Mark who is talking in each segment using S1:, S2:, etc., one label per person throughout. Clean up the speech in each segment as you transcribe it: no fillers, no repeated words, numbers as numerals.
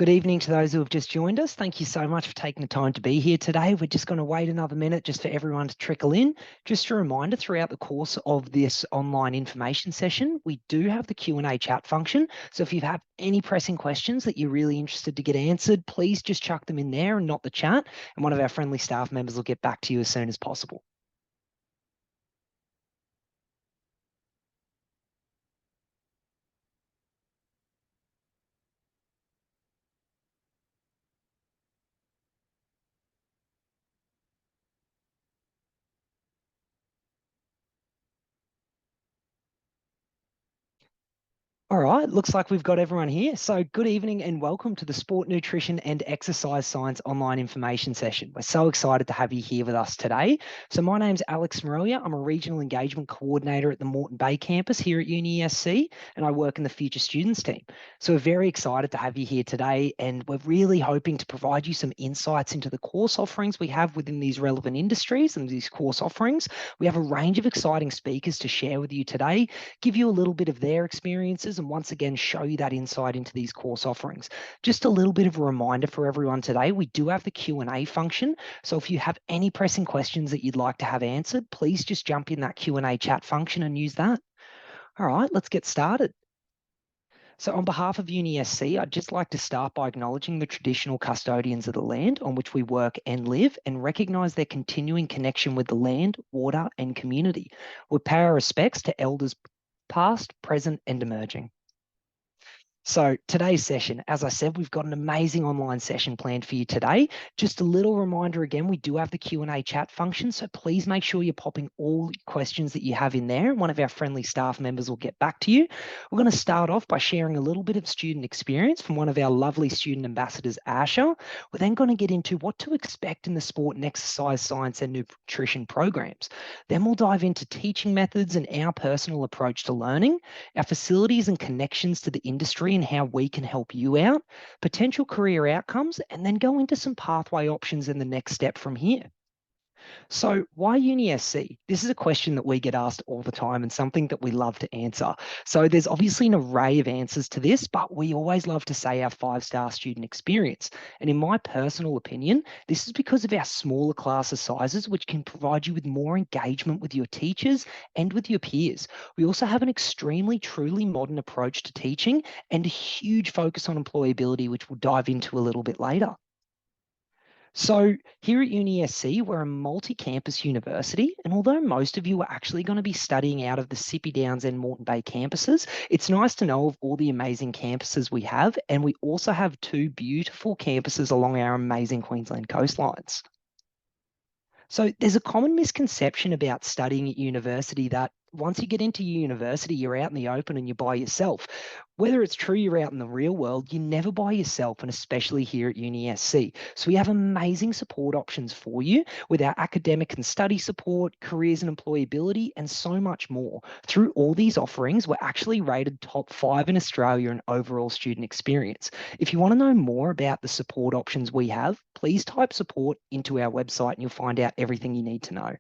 S1: Good evening to those who have just joined us. Thank you so much for taking the time to be here today. We're just going to wait another minute just for everyone to trickle in. Just a reminder, throughout the course of this online information session, we do have the Q&A chat function. So if you have any pressing questions that you're really interested to get answered, please just chuck them in there and not the chat, and one of our friendly staff members will get back to you as soon as possible. All right, looks like we've got everyone here. So good evening and welcome to the Sport Nutrition and Exercise Science online information session. We're so excited to have you here with us today. So my name's Alex Morelia. I'm a Regional Engagement Coordinator at the Moreton Bay campus here at UniSC, and I work in the Future Students team. So we're very excited to have you here today, and we're really hoping to provide you some insights into the course offerings we have within these relevant industries and these course offerings. We have a range of exciting speakers to share with you today, give you a little bit of their experiences, and once again show you that insight into these course offerings. Just a little bit of a reminder for everyone today, we do have the Q&A function. So if you have any pressing questions that you'd like to have answered, please just jump in that Q&A chat function and use that. All right, let's get started. So on behalf of UniSC, I'd just like to start by acknowledging the traditional custodians of the land on which we work and live, and recognise their continuing connection with the land, water and community. We pay our respects to elders past, present and emerging. So today's session, as I said, we've got an amazing online session planned for you today. Just a little reminder again, we do have the Q&A chat function, so please make sure you're popping all questions that you have in there, and one of our friendly staff members will get back to you. We're going to start off by sharing a little bit of student experience from one of our lovely student ambassadors, Asha. We're then going to get into what to expect in the sport and exercise science and nutrition programs. Then we'll dive into teaching methods and our personal approach to learning, our facilities and connections to the industry and how we can help you out, potential career outcomes, and then go into some pathway options in the next step from here. So why UniSC? This is a question that we get asked all the time and something that we love to answer. So there's obviously an array of answers to this, but we always love to say our 5-star student experience. And in my personal opinion, this is because of our smaller classes sizes, which can provide you with more engagement with your teachers and with your peers. We also have an extremely truly modern approach to teaching and a huge focus on employability, which we'll dive into a little bit later. So here at UniSC, we're a multi-campus university, and although most of you are actually going to be studying out of the Sippy Downs and Moreton Bay campuses, it's nice to know of all the amazing campuses we have, and we also have 2 beautiful campuses along our amazing Queensland coastlines. So there's a common misconception about studying at university that once you get into university, you're out in the open and you're by yourself. Whether it's true you're out in the real world, you're never by yourself, and especially here at UniSC. So we have amazing support options for you with our academic and study support, careers and employability, and so much more. Through all these offerings, we're actually rated top 5 in Australia in overall student experience. If you want to know more about the support options we have, please type support into our website and you'll find out everything you need to know.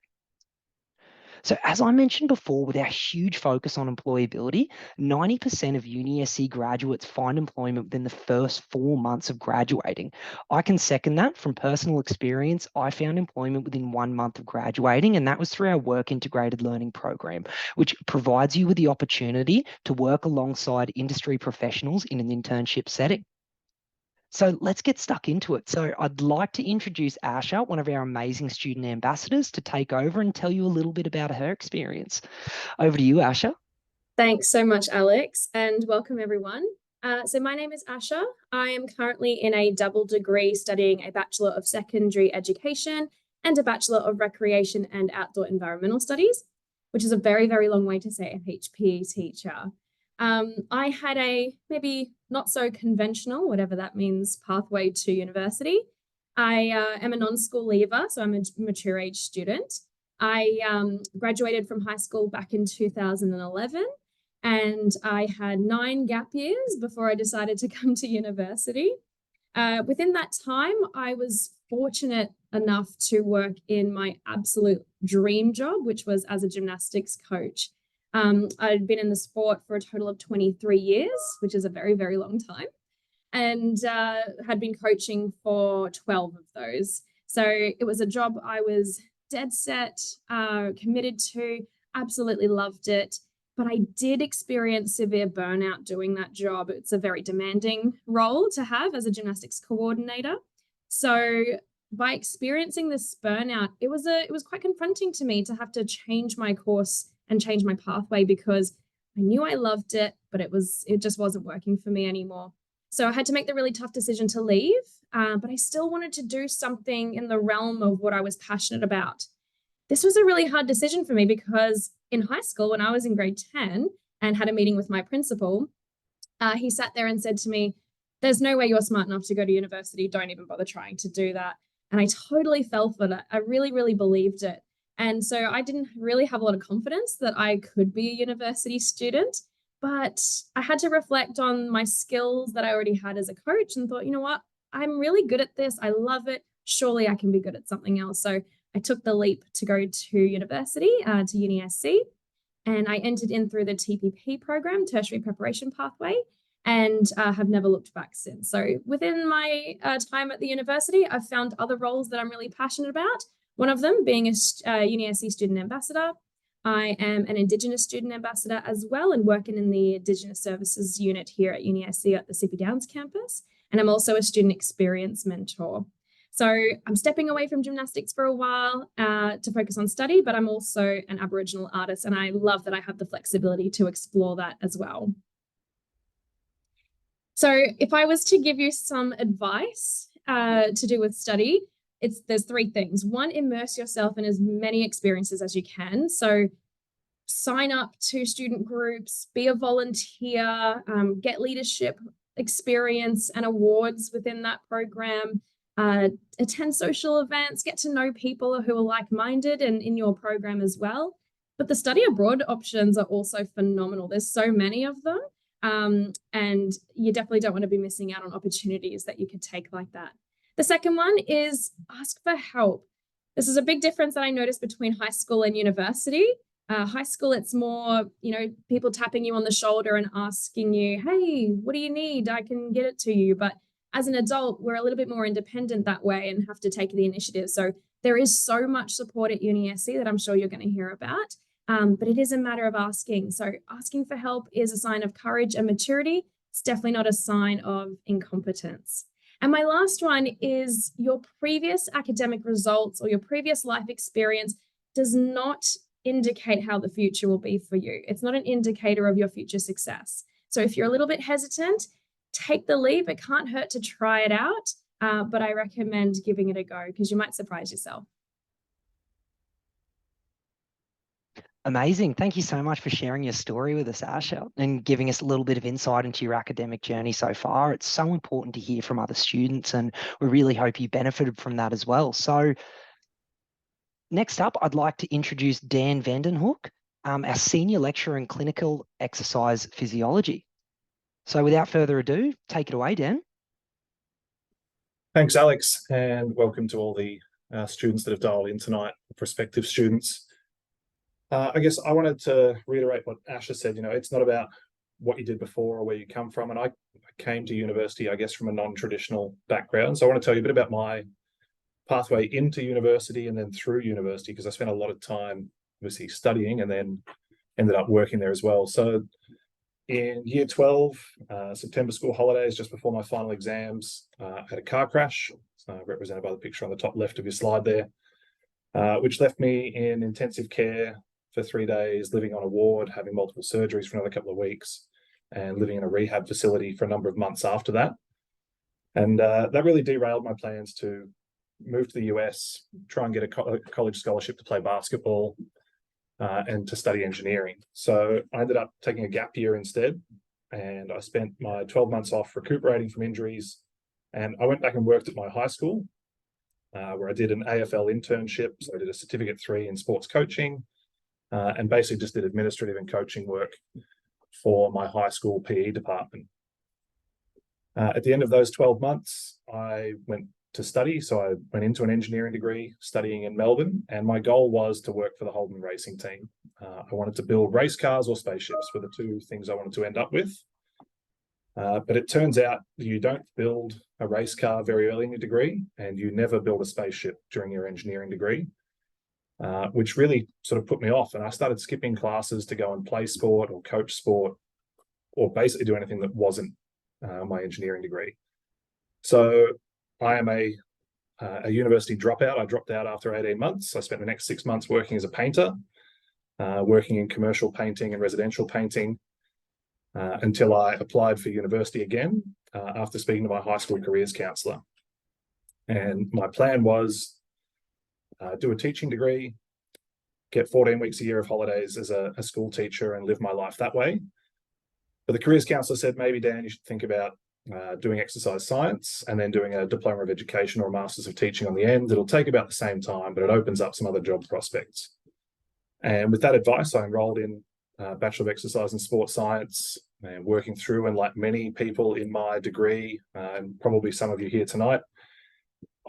S1: So as I mentioned before, with our huge focus on employability, 90% of UniSC graduates find employment within the first 4 months of graduating. I can second that from personal experience. I found employment within 1 month of graduating, and that was through our work integrated learning program, which provides you with the opportunity to work alongside industry professionals in an internship setting. So let's get stuck into it. So I'd like to introduce Asha, one of our amazing student ambassadors, to take over and tell you a little bit about her experience. Over to you, Asha.
S2: Thanks so much, Alex, and welcome everyone. So my name is Asha. I am currently in a double degree studying a Bachelor of Secondary Education and a Bachelor of Recreation and Outdoor Environmental Studies, which is a very, very long way to say FHP teacher. I had a maybe not so conventional, whatever that means, pathway to university. I am a non-school leaver, so I'm a mature age student. I graduated from high school back in 2011, and I had 9 gap years before I decided to come to university. Within that time, I was fortunate enough to work in my absolute dream job, which was as a gymnastics coach. I'd been in the sport for a total of 23 years, which is a very, very long time. and had been coaching for 12 of those. So it was a job I was dead set, committed to, absolutely loved it. But I did experience severe burnout doing that job. It's a very demanding role to have as a gymnastics coordinator. So by experiencing this burnout, it was quite confronting to me to have to change my course and change my pathway, because I knew I loved it, but it just wasn't working for me anymore. So I had to make the really tough decision to leave, but I still wanted to do something in the realm of what I was passionate about. This was a really hard decision for me, because in high school, when I was in grade 10 and had a meeting with my principal, he sat there and said to me, "There's no way you're smart enough to go to university. Don't even bother trying to do that." And I totally fell for that. I really, really believed it. And so I didn't really have a lot of confidence that I could be a university student, but I had to reflect on my skills that I already had as a coach and thought, you know what, I'm really good at this. I love it. Surely I can be good at something else. So I took the leap to go to university, to UniSC, and I entered in through the TPP program, Tertiary Preparation Pathway, and have never looked back since. So within my time at the university, I've found other roles that I'm really passionate about. One of them being a UniSC student ambassador. I am an Indigenous student ambassador as well, and working in the Indigenous Services unit here at UniSC at the Sippy Downs campus. And I'm also a student experience mentor. So I'm stepping away from gymnastics for a while to focus on study, but I'm also an Aboriginal artist, and I love that I have the flexibility to explore that as well. So if I was to give you some advice to do with study, there's three things. One, immerse yourself in as many experiences as you can. So sign up to student groups, be a volunteer, get leadership experience and awards within that program. Attend social events, get to know people who are like-minded and in your program as well. But the study abroad options are also phenomenal. There's so many of them, and you definitely don't want to be missing out on opportunities that you could take like that. The second one is ask for help. This is a big difference that I noticed between high school and university. High school, it's more, people tapping you on the shoulder and asking you, "Hey, what do you need? I can get it to you." But as an adult, we're a little bit more independent that way and have to take the initiative. So there is so much support at UniSC that I'm sure you're going to hear about, but it is a matter of asking. So asking for help is a sign of courage and maturity. It's definitely not a sign of incompetence. And my last one is your previous academic results or your previous life experience does not indicate how the future will be for you. It's not an indicator of your future success. So if you're a little bit hesitant, take the leap. It can't hurt to try it out, but I recommend giving it a go because you might surprise yourself.
S1: Amazing. Thank you so much for sharing your story with us, Asha, and giving us a little bit of insight into your academic journey so far. It's so important to hear from other students, and we really hope you benefited from that as well. So next up, I'd like to introduce Dan Vandenhoek, our Senior Lecturer in Clinical Exercise Physiology. So without further ado, take it away, Dan.
S3: Thanks, Alex, and welcome to all the students that have dialed in tonight, prospective students. I guess I wanted to reiterate what Asha said. It's not about what you did before or where you come from. And I came to university, I guess, from a non-traditional background. So I want to tell you a bit about my pathway into university and then through university, because I spent a lot of time obviously studying and then ended up working there as well. So in year 12, September school holidays, just before my final exams, I had a car crash, represented by the picture on the top left of your slide there, which left me in intensive care for 3 days, living on a ward, having multiple surgeries for another couple of weeks, and living in a rehab facility for a number of months after that. And that really derailed my plans to move to the US, try and get a college scholarship to play basketball, and to study engineering. So I ended up taking a gap year instead, and I spent my 12 months off recuperating from injuries. And I went back and worked at my high school, where I did an AFL internship. So I did a Certificate 3 in sports coaching, and basically just did administrative and coaching work for my high school PE department. At the end of those 12 months, I went to study. So I went into an engineering degree studying in Melbourne, and my goal was to work for the Holden racing team. I wanted to build race cars or spaceships were the two things I wanted to end up with. But it turns out you don't build a race car very early in your degree, and you never build a spaceship during your engineering degree, which really sort of put me off. And I started skipping classes to go and play sport or coach sport, or basically do anything that wasn't my engineering degree. So I am a university dropout. I dropped out after 18 months. I spent the next 6 months working as a painter, working in commercial painting and residential painting, until I applied for university again after speaking to my high school careers counsellor. And my plan was do a teaching degree, get 14 weeks a year of holidays as a school teacher and live my life that way. But the careers counsellor said, maybe, Dan, you should think about doing exercise science and then doing a diploma of education or a master's of teaching on the end. It'll take about the same time, but it opens up some other job prospects. And with that advice, I enrolled in Bachelor of Exercise and Sports Science, and working through, and like many people in my degree, and probably some of you here tonight,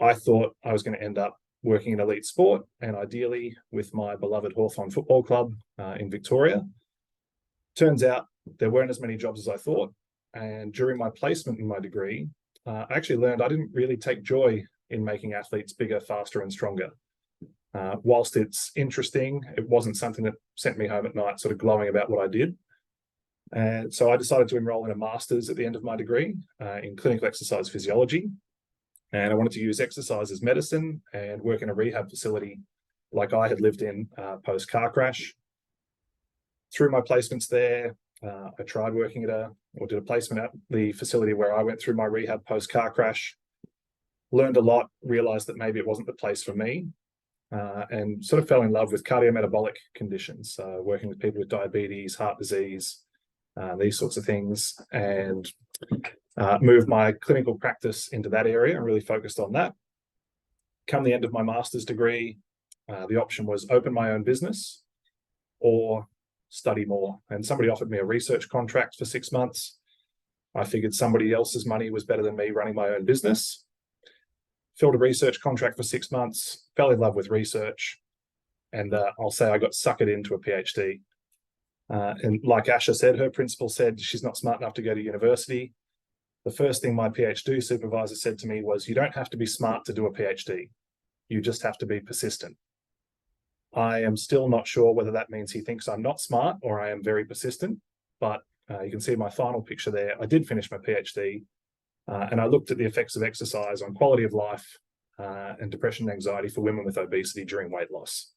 S3: I thought I was going to end up working in elite sport, and ideally with my beloved Hawthorn Football Club in Victoria. Turns out there weren't as many jobs as I thought. And during my placement in my degree, I actually learned I didn't really take joy in making athletes bigger, faster, and stronger. Whilst it's interesting, it wasn't something that sent me home at night sort of glowing about what I did. And so I decided to enroll in a master's at the end of my degree in clinical exercise physiology. And I wanted to use exercise as medicine and work in a rehab facility like I had lived in post-car crash. Through my placements there, I tried working did a placement at the facility where I went through my rehab post-car crash, learned a lot, realized that maybe it wasn't the place for me, and sort of fell in love with cardiometabolic conditions, working with people with diabetes, heart disease, these sorts of things, and moved my clinical practice into that area and really focused on that. Come the end of my master's degree, the option was open my own business or study more. And somebody offered me a research contract for 6 months. I figured somebody else's money was better than me running my own business. Filled a research contract for 6 months, fell in love with research, and I'll say I got suckered into a PhD. And like Asha said, her principal said she's not smart enough to go to university. The first thing my PhD supervisor said to me was, you don't have to be smart to do a PhD. You just have to be persistent. I am still not sure whether that means he thinks I'm not smart or I am very persistent, but you can see my final picture there. I did finish my PhD, and I looked at the effects of exercise on quality of life and depression and anxiety for women with obesity during weight loss.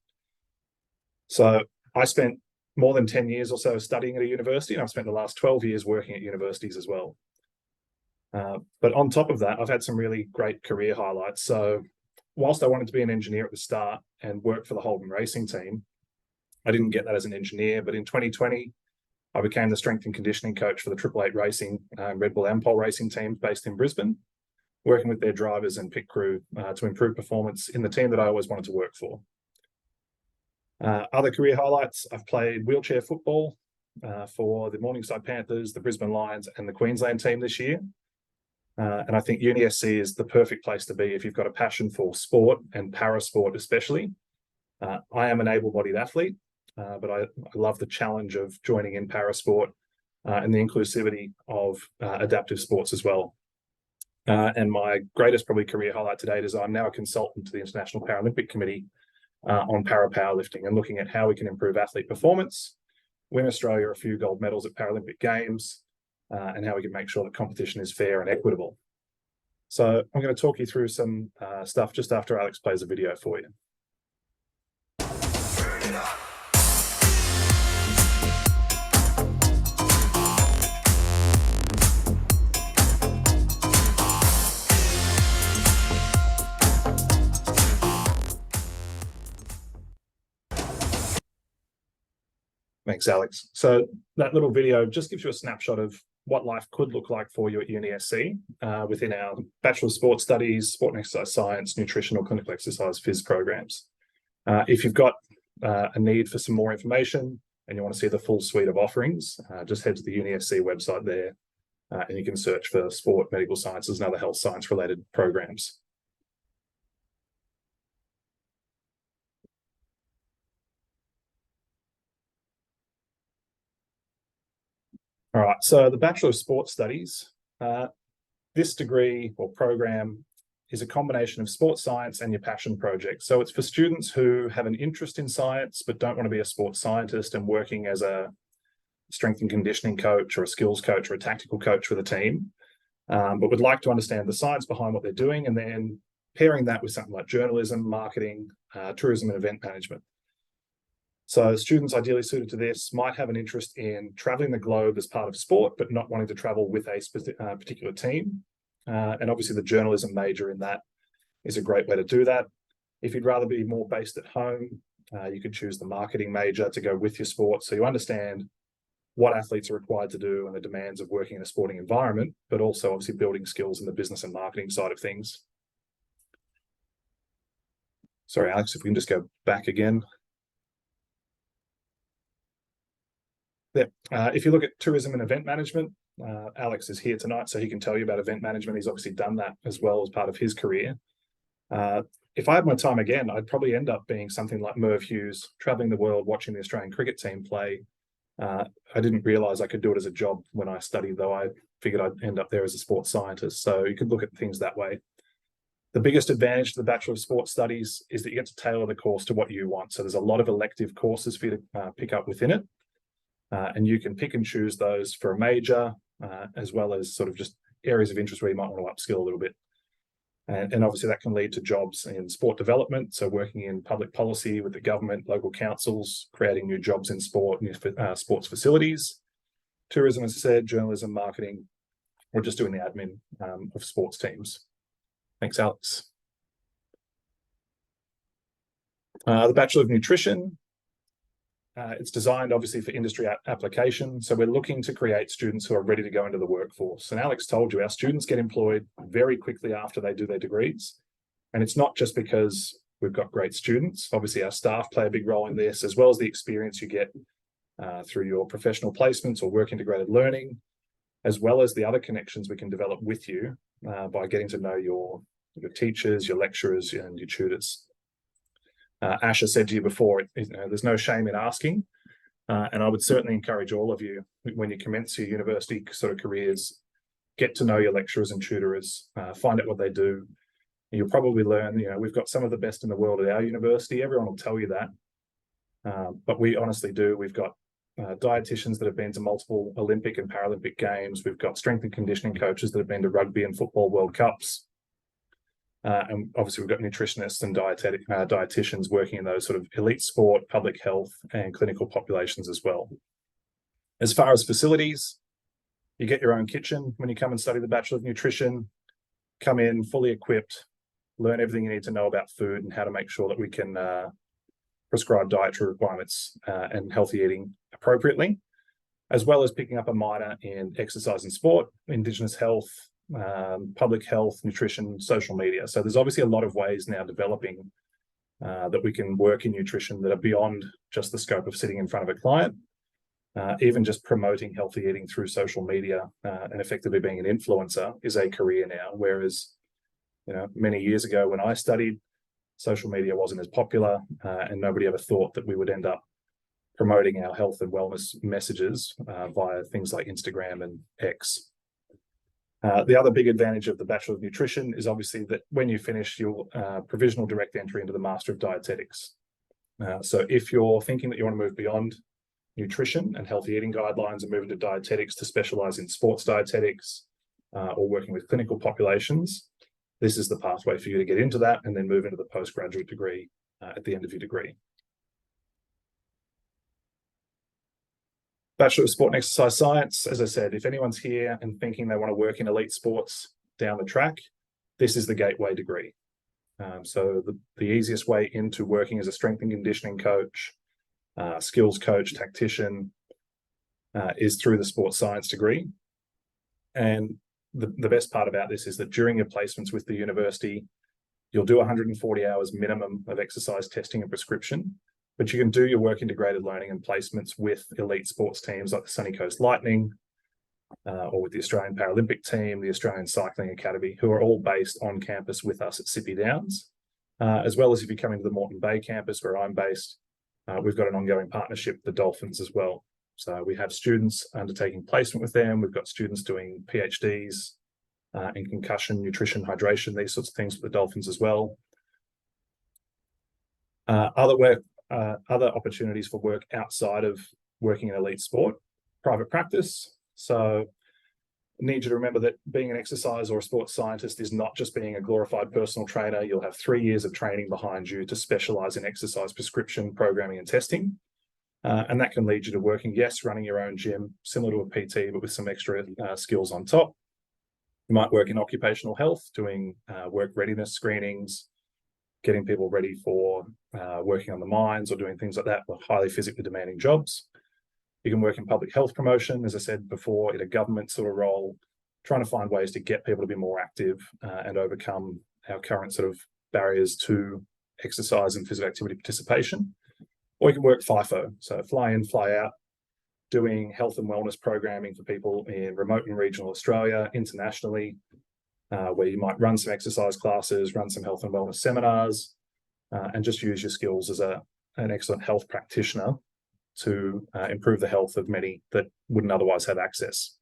S3: So I spent more than 10 years or so studying at a university, and I've spent the last 12 years working at universities as well. But on top of that, I've had some really great career highlights. So whilst I wanted to be an engineer at the start and work for the Holden racing team, I didn't get that as an engineer. But in 2020, I became the strength and conditioning coach for the 888 Racing Red Bull Ampol racing team based in Brisbane, working with their drivers and pit crew to improve performance in the team that I always wanted to work for. Other career highlights, I've played wheelchair football for the Morningside Panthers, the Brisbane Lions, and the Queensland team this year. And I think UniSC is the perfect place to be if you've got a passion for sport and para-sport especially. I am an able-bodied athlete, but I love the challenge of joining in para-sport and the inclusivity of adaptive sports as well. And my greatest probably career highlight to date is I'm now a consultant to the International Paralympic Committee on para-powerlifting and looking at how we can improve athlete performance, win Australia a few gold medals at Paralympic Games, and how we can make sure that competition is fair and equitable. So I'm going to talk you through some stuff just after Alex plays a video for you. Thanks, Alex. So that little video just gives you a snapshot of what life could look like for you at UniSC within our Bachelor of Sports Studies, Sport and Exercise Science, Nutritional, Clinical Exercise, Phys programs. If you've got a need for some more information and you want to see the full suite of offerings, just head to the UniSC website there and you can search for sport, medical sciences, and other health science related programs. All right, so the Bachelor of Sports Studies, this degree or program is a combination of sports science and your passion project. So it's for students who have an interest in science but don't want to be a sports scientist and working as a strength and conditioning coach or a skills coach or a tactical coach for the team, but would like to understand the science behind what they're doing and then pairing that with something like journalism, marketing, tourism and event management. So students ideally suited to this might have an interest in traveling the globe as part of sport, but not wanting to travel with a particular team. And obviously the journalism major in that is a great way to do that. If you'd rather be more based at home, you could choose the marketing major to go with your sport. So you understand what athletes are required to do and the demands of working in a sporting environment, but also obviously building skills in the business and marketing side of things. Sorry, Alex, if we can just go back again. If you look at tourism and event management, Alex is here tonight, so he can tell you about event management. He's obviously done that as well as part of his career. If I had my time again, I'd probably end up being something like Merv Hughes, traveling the world, watching the Australian cricket team play. I didn't realize I could do it as a job when I studied, though. I figured I'd end up there as a sports scientist. So you could look at things that way. The biggest advantage to the Bachelor of Sports Studies is that you get to tailor the course to what you want. So there's a lot of elective courses for you to pick up within it. And you can pick and choose those for a major, as well as sort of just areas of interest where you might want to upskill a little bit. And obviously that can lead to jobs in sport development, so working in public policy with the government, local councils, creating new jobs in sport, new sports facilities, tourism, as I said, journalism, marketing, or just doing the admin of sports teams. Thanks, Alex. The Bachelor of Nutrition. It's designed obviously for industry application. So we're looking to create students who are ready to go into the workforce. And Alex told you, our students get employed very quickly after they do their degrees. And it's not just because we've got great students. Obviously our staff play a big role in this, as well as the experience you get through your professional placements or work integrated learning, as well as the other connections we can develop with you by getting to know your teachers, your lecturers, and your tutors. Asha said to you before, there's no shame in asking. And I would certainly encourage all of you, when you commence your university sort of careers, get to know your lecturers and tutors, find out what they do. You'll probably learn, we've got some of the best in the world at our university. Everyone will tell you that. But we honestly do. We've got dietitians that have been to multiple Olympic and Paralympic games. We've got strength and conditioning coaches that have been to rugby and football World Cups. And obviously we've got nutritionists and dietitians working in those sort of elite sport, public health and clinical populations as well. As far as facilities, you get your own kitchen when you come and study the Bachelor of Nutrition, come in fully equipped, learn everything you need to know about food and how to make sure that we can prescribe dietary requirements and healthy eating appropriately, as well as picking up a minor in exercise and sport, Indigenous health, public health, nutrition, social media. So there's obviously a lot of ways now developing that we can work in nutrition that are beyond just the scope of sitting in front of a client. Even just promoting healthy eating through social media and effectively being an influencer is a career now. Whereas, many years ago when I studied, social media wasn't as popular and nobody ever thought that we would end up promoting our health and wellness messages via things like Instagram and X. The other big advantage of the Bachelor of Nutrition is obviously that when you finish, you'll provisional direct entry into the Master of Dietetics. So if you're thinking that you want to move beyond nutrition and healthy eating guidelines and move into dietetics to specialize in sports dietetics or working with clinical populations, this is the pathway for you to get into that and then move into the postgraduate degree at the end of your degree. Bachelor of Sport and Exercise Science, as I said, if anyone's here and thinking they want to work in elite sports down the track, this is the gateway degree. So the easiest way into working as a strength and conditioning coach, skills coach, tactician, is through the sports science degree. And the best part about this is that during your placements with the university, you'll do 140 hours minimum of exercise testing and prescription. But you can do your work integrated learning and placements with elite sports teams like the Sunny Coast Lightning or with the Australian Paralympic team, the Australian Cycling Academy, who are all based on campus with us at Sippy Downs. As well as if you come into the Moreton Bay campus where I'm based, we've got an ongoing partnership with the Dolphins as well. So we have students undertaking placement with them. We've got students doing PhDs in concussion, nutrition, hydration, these sorts of things with the Dolphins as well. Other opportunities for work outside of working in elite sport, private practice. So I need you to remember that being an exercise or a sports scientist is not just being a glorified personal trainer. You'll have 3 years of training behind you to specialize in exercise prescription, programming, and testing. And that can lead you to working, yes, running your own gym, similar to a PT, but with some extra skills on top. You might work in occupational health, doing work readiness screenings, getting people ready for working on the mines or doing things like that for highly physically demanding jobs. You can work in public health promotion, as I said before, in a government sort of role, trying to find ways to get people to be more active and overcome our current sort of barriers to exercise and physical activity participation. Or you can work FIFO, so fly in, fly out, doing health and wellness programming for people in remote and regional Australia, internationally, where you might run some exercise classes, run some health and wellness seminars, and just use your skills as an excellent health practitioner to improve the health of many that wouldn't otherwise have access.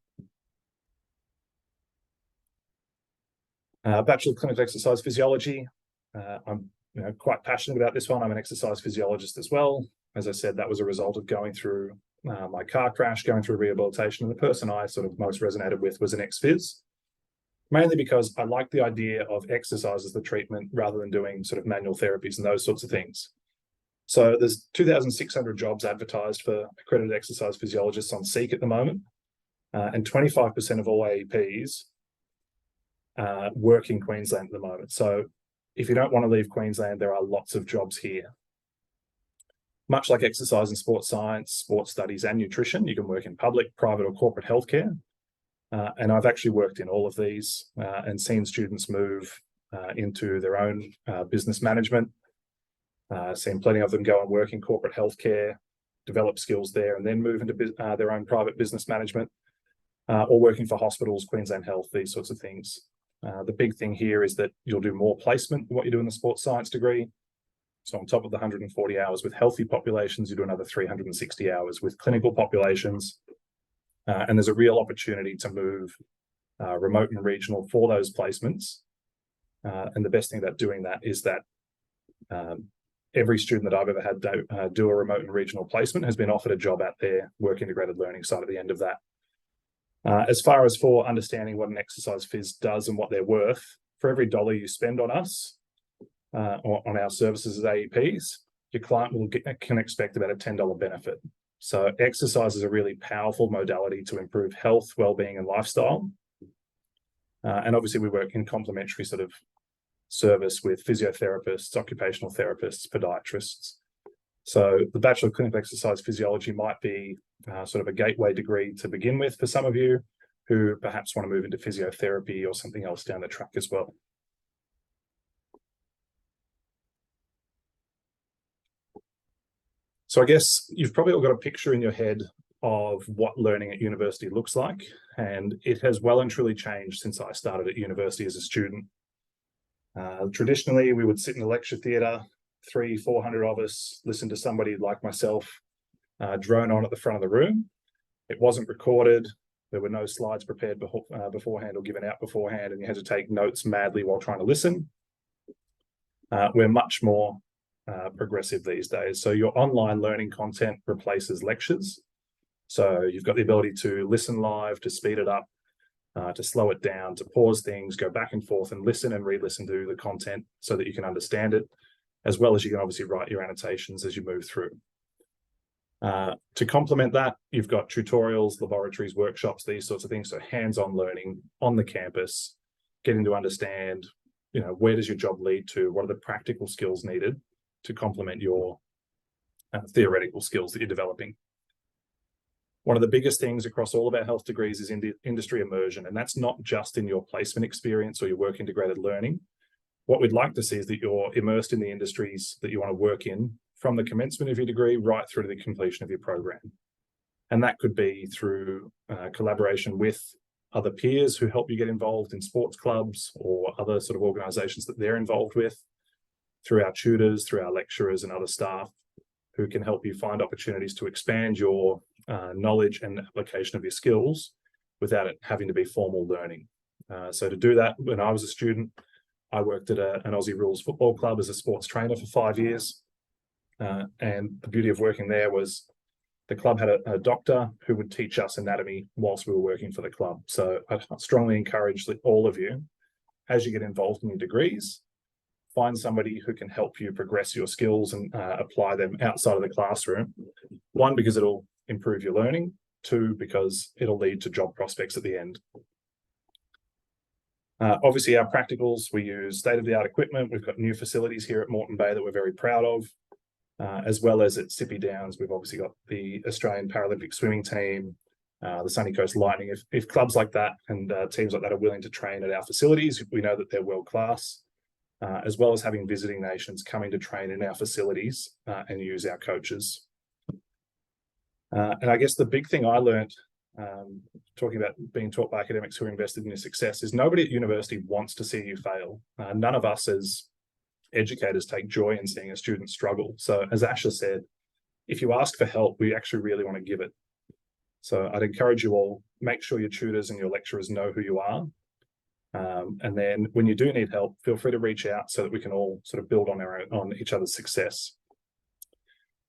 S3: Bachelor of Clinical Exercise Physiology. I'm quite passionate about this one. I'm an exercise physiologist as well. As I said, that was a result of going through my car crash, going through rehabilitation, and the person I sort of most resonated with was an ex-phys, mainly because I like the idea of exercise as the treatment rather than doing sort of manual therapies and those sorts of things. So there's 2,600 jobs advertised for accredited exercise physiologists on Seek at the moment, and 25% of all AEPs work in Queensland at the moment. So if you don't want to leave Queensland, there are lots of jobs here. Much like exercise and sports science, sports studies, and nutrition, you can work in public, private, or corporate healthcare. And I've actually worked in all of these and seen students move into their own business management. Seen plenty of them go and work in corporate healthcare, develop skills there, and then move into their own private business management, or working for hospitals, Queensland Health, these sorts of things. The big thing here is that you'll do more placement than what you do in the sports science degree. So on top of the 140 hours with healthy populations, you do another 360 hours with clinical populations. And there's a real opportunity to move remote and regional for those placements. And the best thing about doing that is that every student that I've ever had do a remote and regional placement has been offered a job at their work integrated learning site at the end of that. As far as for understanding what an exercise phys does and what they're worth, for every $1 you spend on us, or on our services as AEPs, your client can expect about a $10 benefit. So exercise is a really powerful modality to improve health, well-being, and lifestyle. And obviously we work in complementary sort of service with physiotherapists, occupational therapists, podiatrists. So the Bachelor of Clinical Exercise Physiology might be sort of a gateway degree to begin with for some of you who perhaps want to move into physiotherapy or something else down the track as well. So I guess you've probably all got a picture in your head of what learning at university looks like, and it has well and truly changed since I started at university as a student. Traditionally, we would sit in a lecture theatre, 300-400 of us, listen to somebody like myself drone on at the front of the room. It wasn't recorded. There were no slides prepared beforehand or given out beforehand, and you had to take notes madly while trying to listen. We're much more progressive these days. So your online learning content replaces lectures. So you've got the ability to listen live, to speed it up, to slow it down, to pause things, go back and forth and listen and re-listen to the content so that you can understand it, as well as you can obviously write your annotations as you move through. To complement that, you've got tutorials, laboratories, workshops, these sorts of things. So hands-on learning on the campus, getting to understand, where does your job lead to? What are the practical skills needed to complement your theoretical skills that you're developing? One of the biggest things across all of our health degrees is industry immersion, and that's not just in your placement experience or your work integrated learning. What we'd like to see is that you're immersed in the industries that you want to work in from the commencement of your degree right through to the completion of your program. And that could be through collaboration with other peers who help you get involved in sports clubs or other sort of organizations that they're involved with, through our tutors, through our lecturers and other staff. who can help you find opportunities to expand your knowledge and application of your skills without it having to be formal learning. So to do that, when I was a student, I worked at an Aussie Rules football club as a sports trainer for 5 years. And the beauty of working there was the club had a doctor who would teach us anatomy whilst we were working for the club. So I strongly encourage all of you, as you get involved in your degrees, find somebody who can help you progress your skills and apply them outside of the classroom. One, because it'll improve your learning. Two, because it'll lead to job prospects at the end. Obviously, our practicals, we use state-of-the-art equipment. We've got new facilities here at Moreton Bay that we're very proud of, as well as at Sippy Downs. We've obviously got the Australian Paralympic swimming team, the Sunny Coast Lightning. If clubs like that and teams like that are willing to train at our facilities, we know that they're world-class, as well as having visiting nations coming to train in our facilities and use our coaches. And I guess the big thing I learned talking about being taught by academics who are invested in your success is nobody at university wants to see you fail. None of us as educators take joy in seeing a student struggle. So as Asha said, if you ask for help, we actually really want to give it. So I'd encourage you all, make sure your tutors and your lecturers know who you are. And then when you do need help, feel free to reach out so that we can all sort of build on each other's success.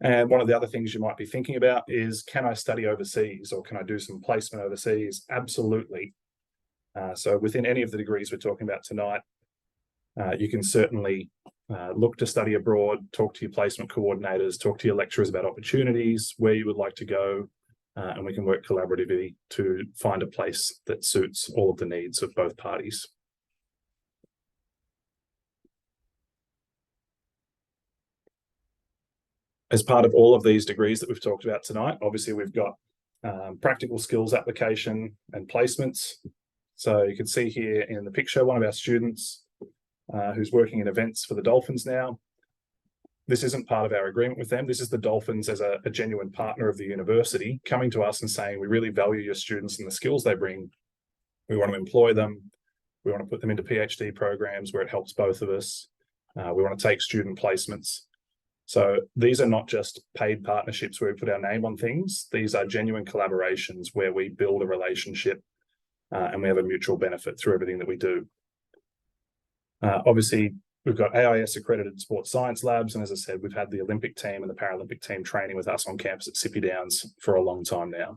S3: And one of the other things you might be thinking about is, can I study overseas or can I do some placement overseas? Absolutely. So within any of the degrees we're talking about tonight, you can certainly look to study abroad, talk to your placement coordinators, talk to your lecturers about opportunities, where you would like to go, and we can work collaboratively to find a place that suits all of the needs of both parties. As part of all of these degrees that we've talked about tonight, obviously we've got practical skills application and placements. So you can see here in the picture, one of our students who's working in events for the Dolphins now. This isn't part of our agreement with them. This is the Dolphins as a genuine partner of the university coming to us and saying, we really value your students and the skills they bring. We want to employ them. We want to put them into PhD programs where it helps both of us. We want to take student placements. So these are not just paid partnerships where we put our name on things. These are genuine collaborations where we build a relationship and we have a mutual benefit through everything that we do. Obviously, we've got AIS accredited sports science labs. And as I said, we've had the Olympic team and the Paralympic team training with us on campus at Sippy Downs for a long time now.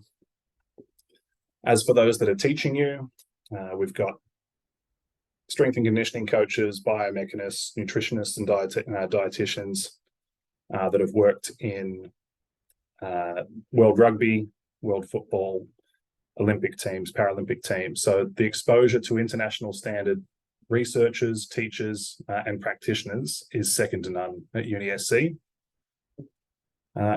S3: As for those that are teaching you, we've got strength and conditioning coaches, biomechanists, nutritionists, and dietitians that have worked in world rugby, world football, Olympic teams, Paralympic teams. So the exposure to international standard researchers, teachers, and practitioners is second to none at UniSC.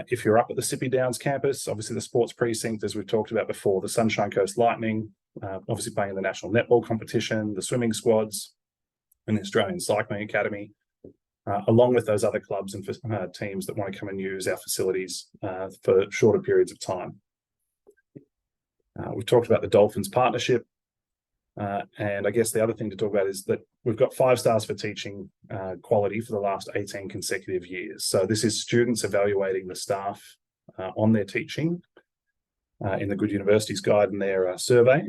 S3: If you're up at the Sippy Downs campus, obviously the sports precinct, as we've talked about before, the Sunshine Coast Lightning, obviously playing in the national netball competition, the swimming squads, and the Australian Cycling Academy, along with those other clubs and teams that want to come and use our facilities for shorter periods of time. We've talked about the Dolphins partnership. And I guess the other thing to talk about is that we've got 5 stars for teaching quality for the last 18 consecutive years. So this is students evaluating the staff on their teaching in the Good Universities Guide and their survey,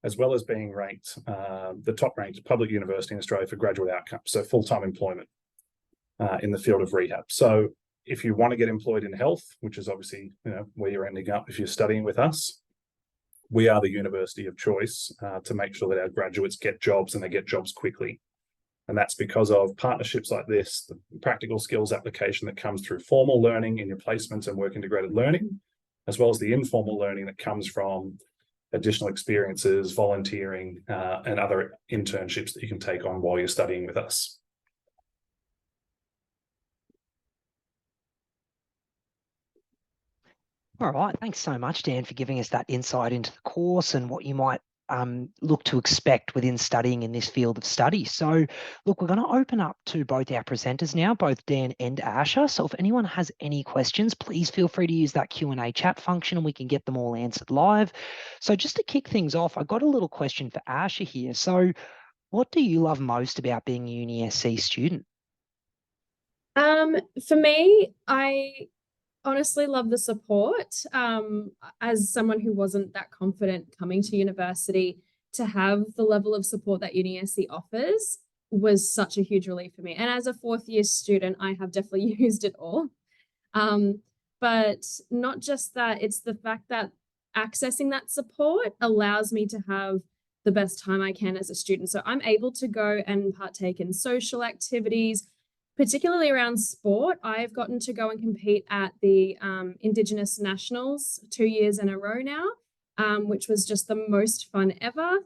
S3: as well as being ranked the top-ranked public university in Australia for graduate outcomes, so full-time employment in the field of rehab. So if you want to get employed in health, which is obviously where you're ending up if you're studying with us, we are the university of choice to make sure that our graduates get jobs and they get jobs quickly. And that's because of partnerships like this, the practical skills application that comes through formal learning in your placements and work integrated learning, as well as the informal learning that comes from additional experiences, volunteering, and other internships that you can take on while you're studying with us.
S1: All right, thanks so much, Dan, for giving us that insight into the course and what you might look to expect within studying in this field of study. So look, we're going to open up to both our presenters now, both Dan and Asha. So if anyone has any questions, please feel free to use that Q&A chat function and we can get them all answered live. So just to kick things off, I got a little question for Asha here. So what do you love most about being a UniSC student?
S2: For me, I honestly love the support. As someone who wasn't that confident coming to university, to have the level of support that UniSC offers was such a huge relief for me. And as a fourth year student, I have definitely used it all. But not just that, it's the fact that accessing that support allows me to have the best time I can as a student. So I'm able to go and partake in social activities, particularly around sport. I've gotten to go and compete at the Indigenous Nationals 2 years in a row now, which was just the most fun ever.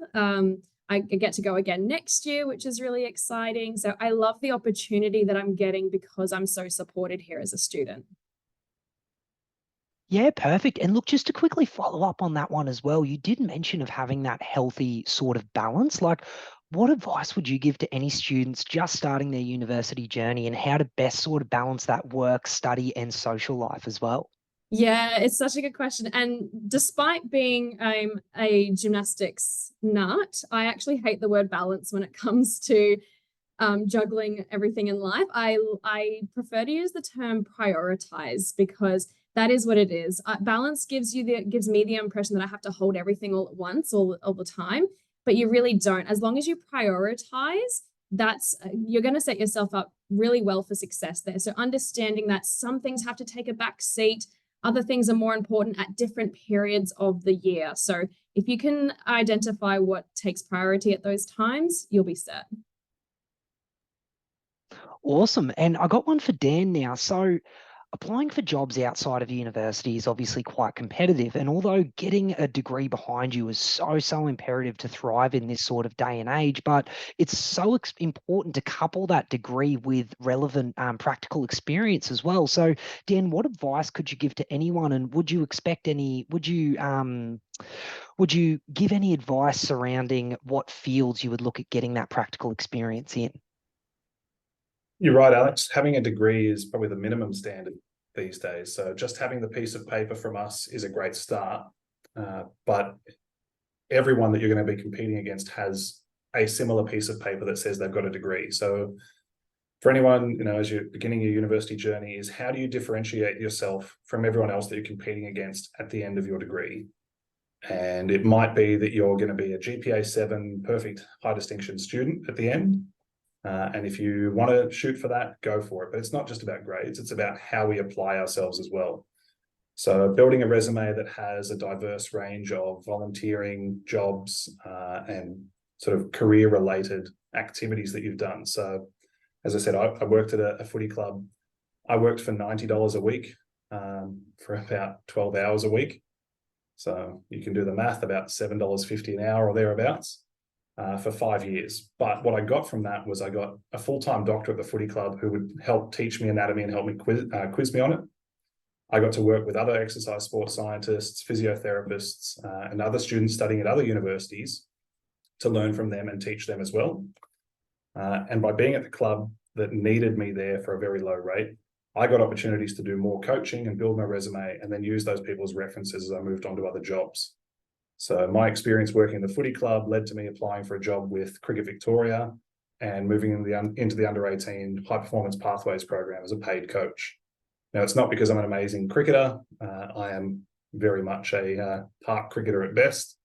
S2: I get to go again next year, which is really exciting. So I love the opportunity that I'm getting because I'm so supported here as a student.
S1: Yeah, perfect. And look, just to quickly follow up on that one as well, you did mention of having that healthy sort of balance. Like, what advice would you give to any students just starting their university journey and how to best sort of balance that work, study, and social life as well?
S2: Yeah, it's such a good question. And despite being a gymnastics nut, I actually hate the word balance when it comes to juggling everything in life. I prefer to use the term prioritize because that is what it is. Balance gives me the impression that I have to hold everything all at once, all the time, but you really don't. As long as you prioritize, that's you're going to set yourself up really well for success there. So understanding that some things have to take a back seat, other things are more important at different periods of the year. So if you can identify what takes priority at those times, you'll be set.
S1: Awesome. And I got one for Dan now. So applying for jobs outside of university is obviously quite competitive. And although getting a degree behind you is so imperative to thrive in this sort of day and age, but it's so important to couple that degree with relevant practical experience as well. So, Dan, what advice could you give to anyone? And would you give any advice surrounding what fields you would look at getting that practical experience in?
S3: You're right, Alex. Having a degree is probably the minimum standard these days. So just having the piece of paper from us is a great start. But everyone that you're going to be competing against has a similar piece of paper that says they've got a degree. So for anyone, as you're beginning your university journey, is how do you differentiate yourself from everyone else that you're competing against at the end of your degree? And it might be that you're going to be a GPA 7 perfect high distinction student at the end. And if you want to shoot for that, go for it. But it's not just about grades, it's about how we apply ourselves as well. So building a resume that has a diverse range of volunteering, jobs, and sort of career-related activities that you've done. So as I said, I worked at a footy club. I worked for $90 a week for about 12 hours a week. So you can do the math, about $7.50 an hour or thereabouts. For 5 years. But what I got from that was I got a full-time doctor at the footy club who would help teach me anatomy and help me quiz me on it. I got to work with other exercise sports scientists, physiotherapists, and other students studying at other universities to learn from them and teach them as well. And by being at the club that needed me there for a very low rate, I got opportunities to do more coaching and build my resume and then use those people as references as I moved on to other jobs. So my experience working in the footy club led to me applying for a job with Cricket Victoria and moving into the under-18 high performance pathways program as a paid coach. Now, it's not because I'm an amazing cricketer. I am very much a park cricketer at best.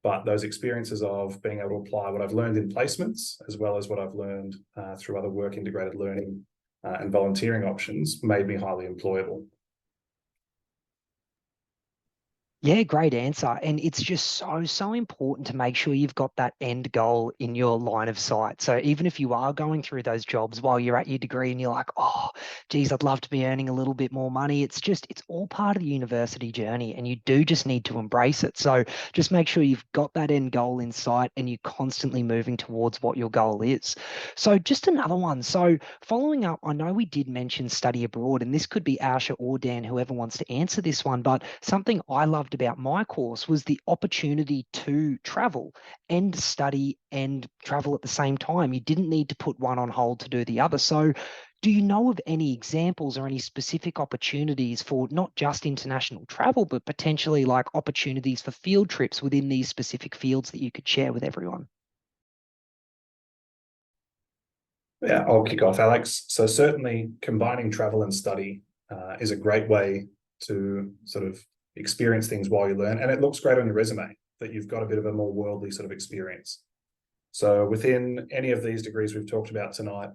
S3: But those experiences of being able to apply what I've learned in placements, as well as what I've learned through other work integrated learning and volunteering options, made me highly employable.
S1: Yeah, great answer. And it's just so important to make sure you've got that end goal in your line of sight. So even if you are going through those jobs while you're at your degree and you're like, oh, geez, I'd love to be earning a little bit more money. It's all part of the university journey and you do just need to embrace it. So just make sure you've got that end goal in sight and you're constantly moving towards what your goal is. So just another one. So following up, I know we did mention study abroad, and this could be Asha or Dan, whoever wants to answer this one, but something I loved about my course was the opportunity to travel and study and travel at the same time. You didn't need to put one on hold to do the other. So do you know of any examples or any specific opportunities for not just international travel, but potentially like opportunities for field trips within these specific fields that you could share with everyone?
S3: Yeah, I'll kick off, Alex. So certainly combining travel and study is a great way to sort of experience things while you learn. And it looks great on your resume that you've got a bit of a more worldly sort of experience. So within any of these degrees we've talked about tonight,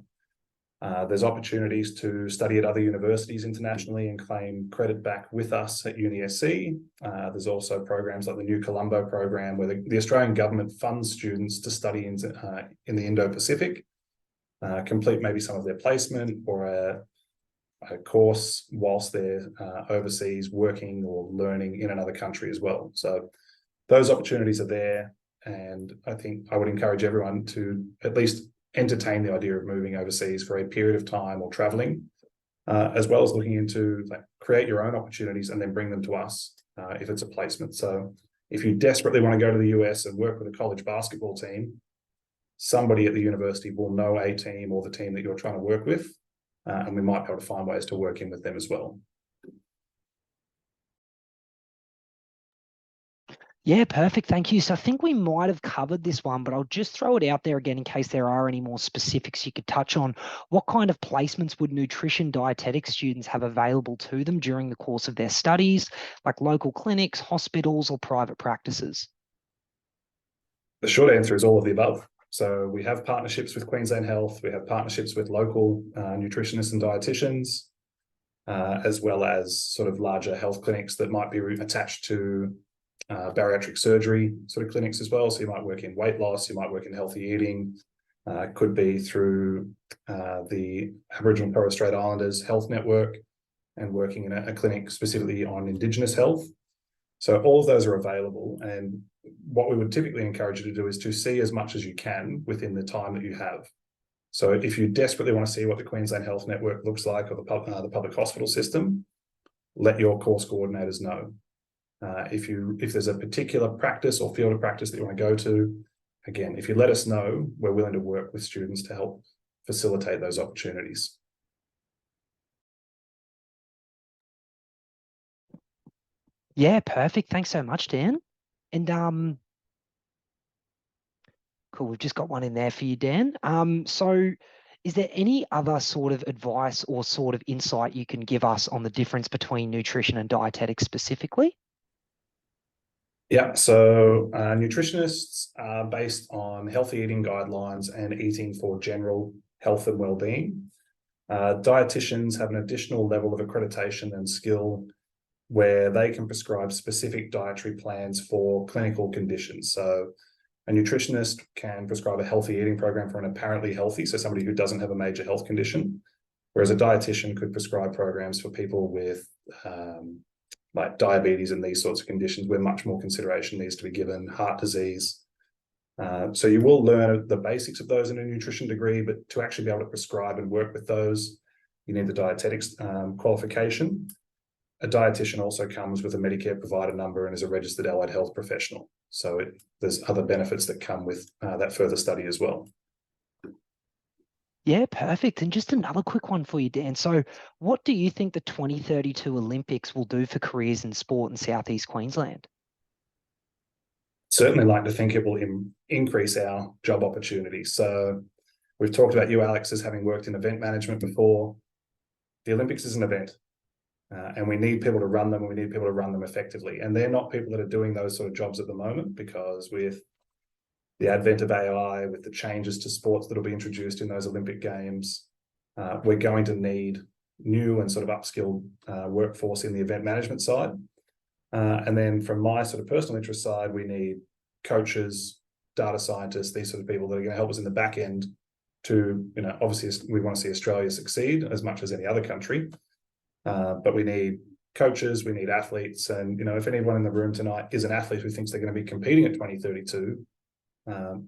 S3: there's opportunities to study at other universities internationally and claim credit back with us at UniSC. There's also programs like the New Colombo program where the Australian government funds students to study in the Indo-Pacific, complete maybe some of their placement or a course whilst they're overseas working or learning in another country as well. So those opportunities are there. And I think I would encourage everyone to at least entertain the idea of moving overseas for a period of time or traveling, as well as looking into create your own opportunities and then bring them to us if it's a placement. So if you desperately want to go to the US and work with a college basketball team, somebody at the university will know a team or the team that you're trying to work with, and we might be able to find ways to work in with them as well.
S1: Yeah, perfect. Thank you. So I think we might have covered this one, but I'll just throw it out there again in case there are any more specifics you could touch on. What kind of placements would nutrition dietetics students have available to them during the course of their studies, like local clinics, hospitals, or private practices?
S3: The short answer is all of the above. So we have partnerships with Queensland Health, we have partnerships with local nutritionists and dietitians, as well as sort of larger health clinics that might be attached to bariatric surgery sort of clinics as well. So you might work in weight loss, you might work in healthy eating, could be through the Aboriginal and Torres Strait Islanders Health Network and working in a clinic specifically on Indigenous health. So all of those are available. And what we would typically encourage you to do is to see as much as you can within the time that you have. So if you desperately want to see what the Queensland Health Network looks like or the public hospital system, let your course coordinators know. If there's a particular practice or field of practice that you want to go to, again, if you let us know, we're willing to work with students to help facilitate those opportunities.
S1: Yeah, perfect. Thanks so much, Dan. And cool, we've just got one in there for you, Dan. So is there any other sort of advice or sort of insight you can give us on the difference between nutrition and dietetics specifically?
S3: Yeah, so nutritionists are based on healthy eating guidelines and eating for general health and well-being. Dietitians have an additional level of accreditation and skill where they can prescribe specific dietary plans for clinical conditions. So a nutritionist can prescribe a healthy eating program for an apparently healthy, so somebody who doesn't have a major health condition, whereas a dietitian could prescribe programs for people with like diabetes and these sorts of conditions where much more consideration needs to be given, heart disease. So you will learn the basics of those in a nutrition degree, but to actually be able to prescribe and work with those, you need the dietetics qualification. A dietitian also comes with a Medicare provider number and is a registered allied health professional. So there's other benefits that come with that further study as well.
S1: Yeah, perfect. And just another quick one for you, Dan. So what do you think the 2032 Olympics will do for careers in sport in Southeast Queensland?
S3: Certainly like to think it will increase our job opportunities. So we've talked about you, Alex, as having worked in event management before. The Olympics is an event. And we need people to run them, and we need people to run them effectively. And they're not people that are doing those sort of jobs at the moment, because with the advent of AI, with the changes to sports that will be introduced in those Olympic Games, we're going to need new and sort of upskilled workforce in the event management side. And then from my sort of personal interest side, we need coaches, data scientists, these sort of people that are going to help us in the back end to, obviously we want to see Australia succeed as much as any other country. But we need coaches, we need athletes. And, if anyone in the room tonight is an athlete who thinks they're going to be competing at 2032,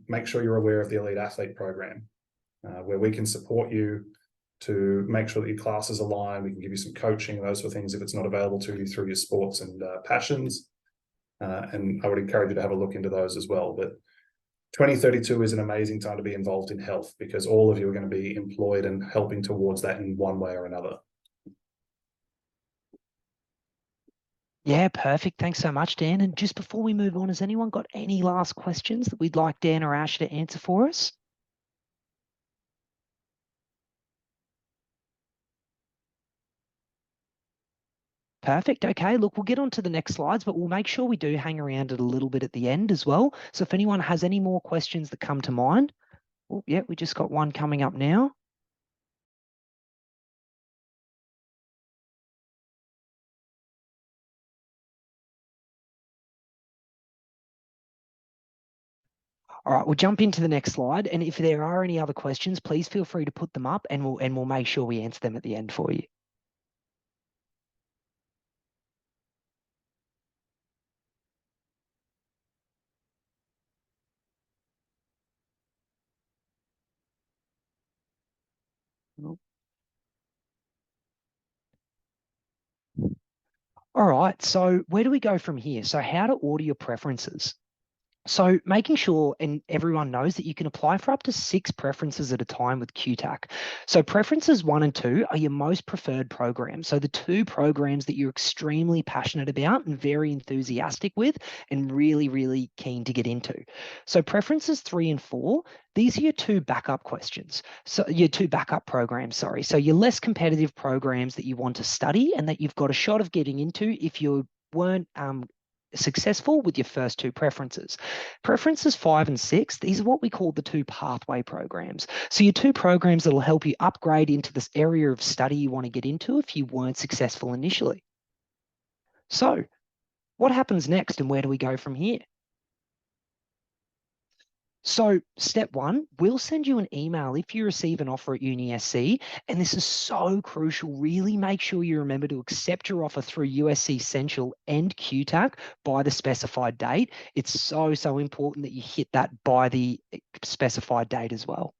S3: make sure you're aware of the Elite Athlete Program, where we can support you to make sure that your classes align. We can give you some coaching, those sort of things, if it's not available to you through your sports and passions. And I would encourage you to have a look into those as well. But 2032 is an amazing time to be involved in health, because all of you are going to be employed and helping towards that in one way or another.
S1: Yeah, perfect. Thanks so much, Dan. And just before we move on, has anyone got any last questions that we'd like Dan or Ash to answer for us? Perfect. Okay, look, we'll get on to the next slides, but we'll make sure we do hang around it a little bit at the end as well. So if anyone has any more questions that come to mind, oh, yeah, we just got one coming up now. All right, we'll jump into the next slide. And if there are any other questions, please feel free to put them up and we'll make sure we answer them at the end for you. All right, so where do we go from here? So how to order your preferences. So making sure and everyone knows that you can apply for up to 6 preferences at a time with QTAC. So preferences 1 and 2 are your most preferred programs. So the 2 programs that you're extremely passionate about and very enthusiastic with and really, really keen to get into. So preferences 3 and 4, these are your 2 backup questions. So your 2 backup programs, sorry. So your less competitive programs that you want to study and that you've got a shot of getting into if you weren't successful with your first 2 preferences. Preferences 5 and 6, these are what we call the 2 pathway programs. So your 2 programs that will help you upgrade into this area of study you want to get into if you weren't successful initially. So what happens next and where do we go from here? So step 1, we'll send you an email if you receive an offer at UniSC, and this is so crucial. Really make sure you remember to accept your offer through USC Central and QTAC by the specified date. It's so, so important that you hit that by the specified date as well.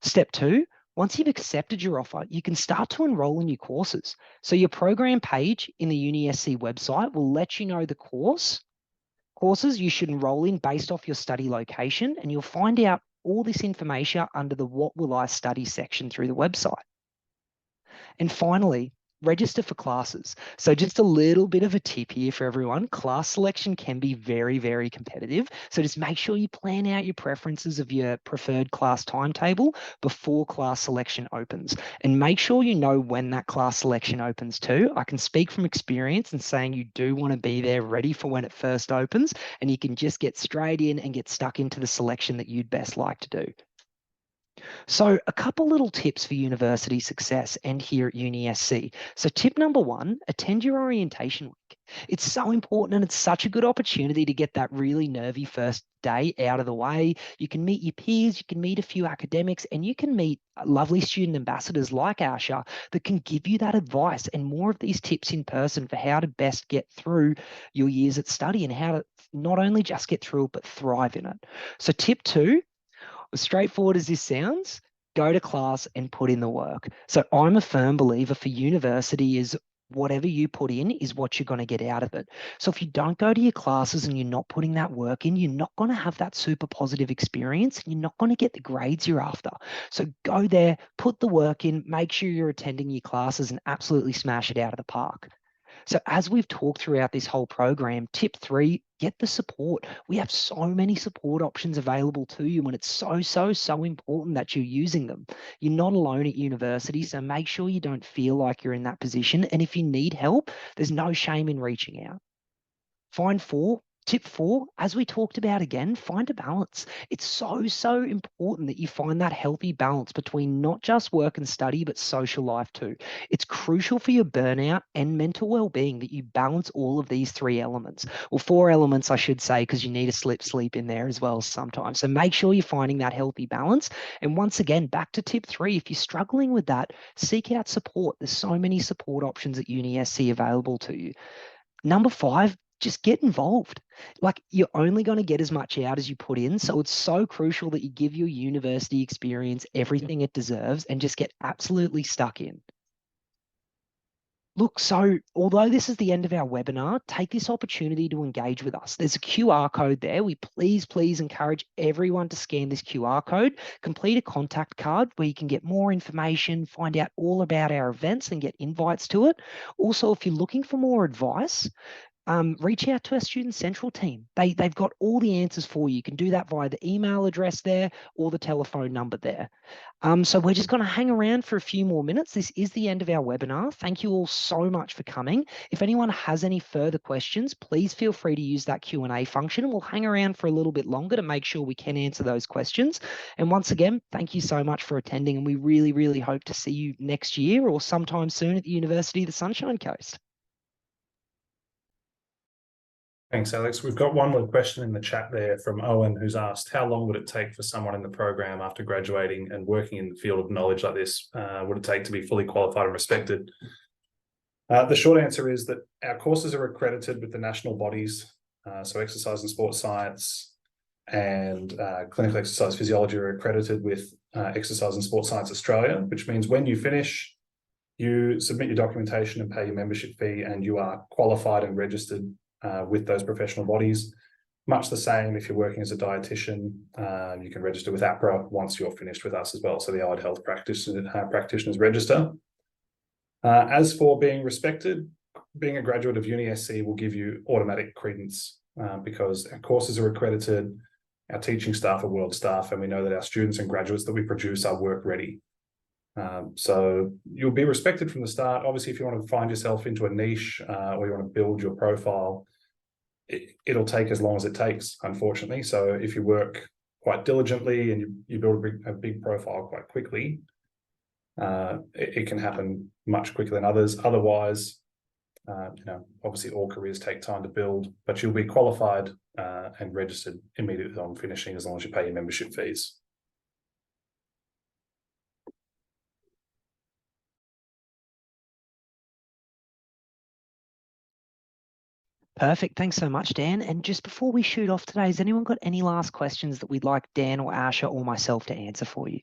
S1: Step 2, once you've accepted your offer, you can start to enroll in your courses. So your program page in the UniSC website will let you know the courses you should enroll in based off your study location, and you'll find out all this information under the What Will I Study section through the website. And finally, register for classes. So just a little bit of a tip here for everyone. Class selection can be very, very competitive. So just make sure you plan out your preferences of your preferred class timetable before class selection opens. And make sure you know when that class selection opens too. I can speak from experience and saying you do want to be there ready for when it first opens, and you can just get straight in and get stuck into the selection that you'd best like to do. So a couple little tips for university success and here at UniSC. So tip number 1, attend your orientation week. It's so important and it's such a good opportunity to get that really nervy first day out of the way. You can meet your peers, you can meet a few academics, and you can meet lovely student ambassadors like Asha that can give you that advice and more of these tips in person for how to best get through your years at study and how to not only just get through it, but thrive in it. So tip 2, as straightforward as this sounds, go to class and put in the work. So I'm a firm believer for university is whatever you put in is what you're going to get out of it. So if you don't go to your classes and you're not putting that work in, you're not going to have that super positive experience and you're not going to get the grades you're after. So go there, put the work in, make sure you're attending your classes and absolutely smash it out of the park. So as we've talked throughout this whole program, tip 3, get the support. We have so many support options available to you, and it's so, so, so important that you're using them. You're not alone at university, so make sure you don't feel like you're in that position. And if you need help, there's no shame in reaching out. Tip 4, as we talked about again, find a balance. It's so, so important that you find that healthy balance between not just work and study, but social life too. It's crucial for your burnout and mental well-being that you balance all of these 3 elements. Well, 4 elements, I should say, because you need to sleep in there as well sometimes. So make sure you're finding that healthy balance. And once again, back to tip 3, if you're struggling with that, seek out support. There's so many support options at UniSC available to you. Number 5, just get involved. Like, you're only going to get as much out as you put in. So it's so crucial that you give your university experience everything it deserves and just get absolutely stuck in. Look, so although this is the end of our webinar, take this opportunity to engage with us. There's a QR code there. We please encourage everyone to scan this QR code, complete a contact card where you can get more information, find out all about our events and get invites to it. Also, if you're looking for more advice, reach out to our Student Central team. They've got all the answers for you. You can do that via the email address there or the telephone number there. So we're just going to hang around for a few more minutes. This is the end of our webinar. Thank you all so much for coming. If anyone has any further questions, please feel free to use that Q&A function, and we'll hang around for a little bit longer to make sure we can answer those questions. And once again, thank you so much for attending, and we really, really hope to see you next year or sometime soon at the University of the Sunshine Coast.
S3: Thanks, Alex. We've got one more question in the chat there from Owen, who's asked, how long would it take for someone in the program after graduating and working in the field of knowledge like this, would it take to be fully qualified and respected? The short answer is that our courses are accredited with the national bodies, so exercise and sports science and clinical exercise physiology are accredited with Exercise and Sports Science Australia, which means when you finish, you submit your documentation and pay your membership fee, and you are qualified and registered with those professional bodies. Much the same if you're working as a dietitian, you can register with APRA once you're finished with us as well, so the Allied Health Practitioners Register. As for being respected, being a graduate of UniSC will give you automatic credence because our courses are accredited, our teaching staff are world staff, and we know that our students and graduates that we produce are work ready. So you'll be respected from the start. Obviously, if you want to find yourself into a niche or you want to build your profile, it'll take as long as it takes, unfortunately. So if you work quite diligently and you build a big profile quite quickly, it can happen much quicker than others. Otherwise, obviously all careers take time to build, but you'll be qualified and registered immediately on finishing as long as you pay your membership fees.
S1: Perfect. Thanks so much, Dan. And just before we shoot off today, has anyone got any last questions that we'd like Dan or Asha or myself to answer for you?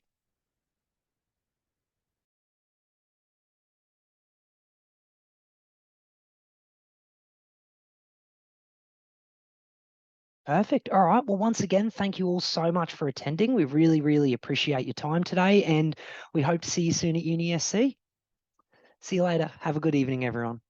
S1: Perfect. All right. Well, once again, thank you all so much for attending. We really, really appreciate your time today, and we hope to see you soon at UniSC. See you later. Have a good evening, everyone.